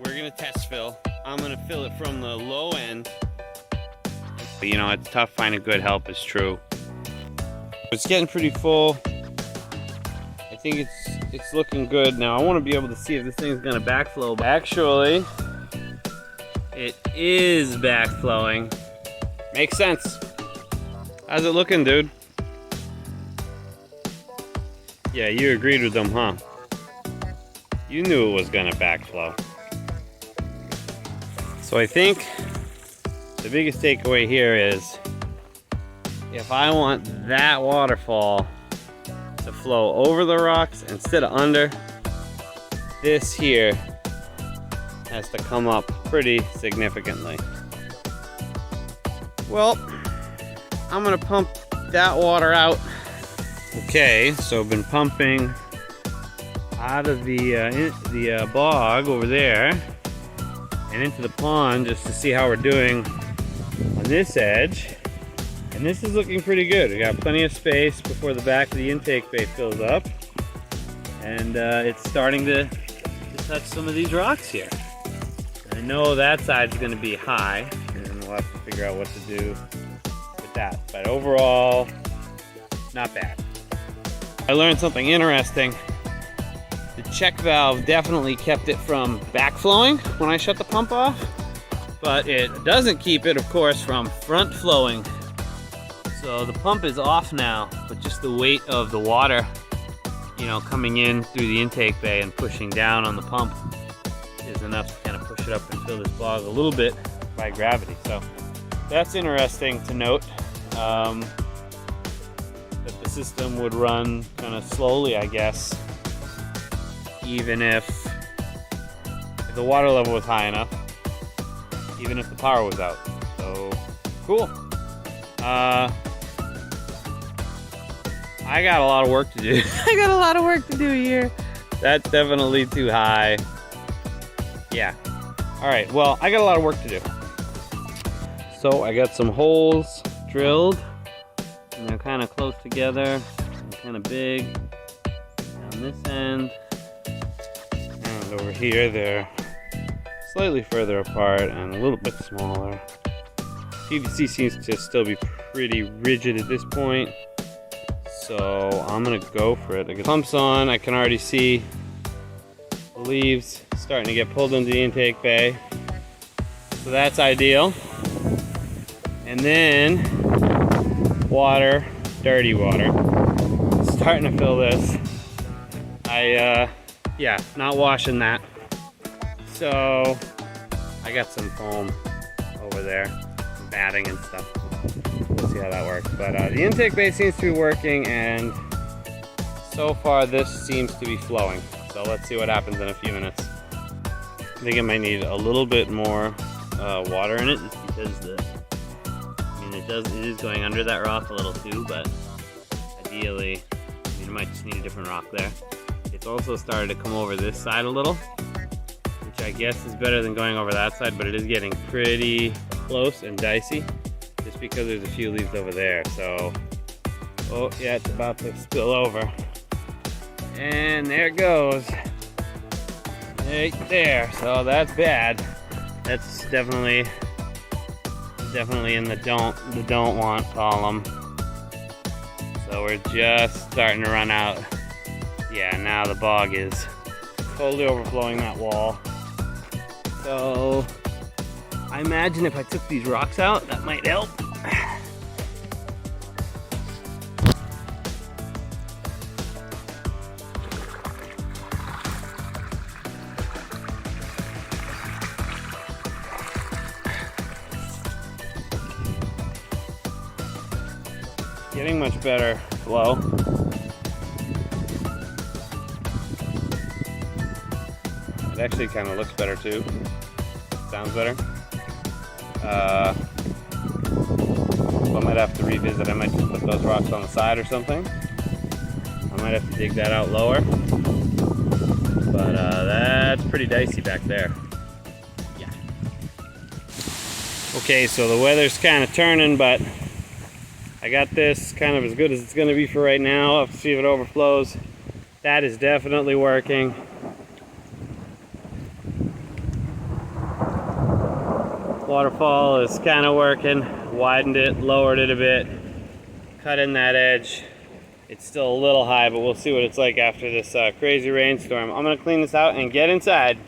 we're gonna test fill. I'm gonna fill it from the low end. But you know, it's tough finding good help, is true. It's getting pretty full. I think it's looking good. Now I want to be able to see if this thing's gonna backflow. Actually, it is backflowing. Makes sense. How's it looking, dude? Yeah, you agreed with them, huh? You knew it was gonna backflow. So I think the biggest takeaway here is if I want that waterfall to flow over the rocks instead of under, this here has to come up pretty significantly. Well, I'm gonna pump that water out. Okay, so I've been pumping out of the bog over there and into the pond just to see how we're doing on this edge. And this is looking pretty good. We got plenty of space before the back of the intake bay fills up. And it's starting to touch some of these rocks here. I know that side's gonna be high, and we'll have to figure out what to do with that. But overall, not bad. I learned something interesting. The check valve definitely kept it from backflowing when I shut the pump off, but it doesn't keep it, of course, from front flowing. So the pump is off now, but just the weight of the water, you know, coming in through the intake bay and pushing down on the pump is enough to kind of push it up and fill this bog a little bit by gravity. So that's interesting to note, that the system would run kind of slowly, I guess, even if the water level was high enough, even if the power was out. So cool. I got a lot of work to do. I got a lot of work to do here. That's definitely too high. Yeah. All right, well, I got a lot of work to do. So I got some holes drilled, and they're kind of close together and kind of big. On this end, and over here, they're slightly further apart and a little bit smaller. PVC seems to still be pretty rigid at this point, so I'm gonna go for it. I got pumps on. I can already see the leaves starting to get pulled into the intake bay, so that's ideal. And then water, dirty water, starting to fill this. Yeah, not washing that. So I got some foam over there, some batting and stuff. We'll see how that works. But the intake bay seems to be working, and so far this seems to be flowing. So let's see what happens in a few minutes. I think it might need a little bit more water in it, just because it is going under that rock a little too, but ideally, you might just need a different rock there. It's also started to come over this side a little, which I guess is better than going over that side, but it is getting pretty close and dicey just because there's a few leaves over there. So, oh yeah, it's about to spill over. And there it goes. Right there. So that's bad. That's definitely in the don't want column. So we're just starting to run out. Yeah, now the bog is totally overflowing that wall. So I imagine if I took these rocks out, that might help. Getting much better flow. It actually kind of looks better too. Sounds better. So I might have to revisit. I might just put those rocks on the side or something. I might have to dig that out lower. But that's pretty dicey back there. Yeah. Okay, so the weather's kind of turning, but I got this kind of as good as it's going to be for right now. I'll have to see if it overflows. That is definitely working. Waterfall is kind of working. Widened it, lowered it a bit, cut in that edge. It's still a little high, but we'll see what it's like after this crazy rainstorm. I'm gonna clean this out and get inside.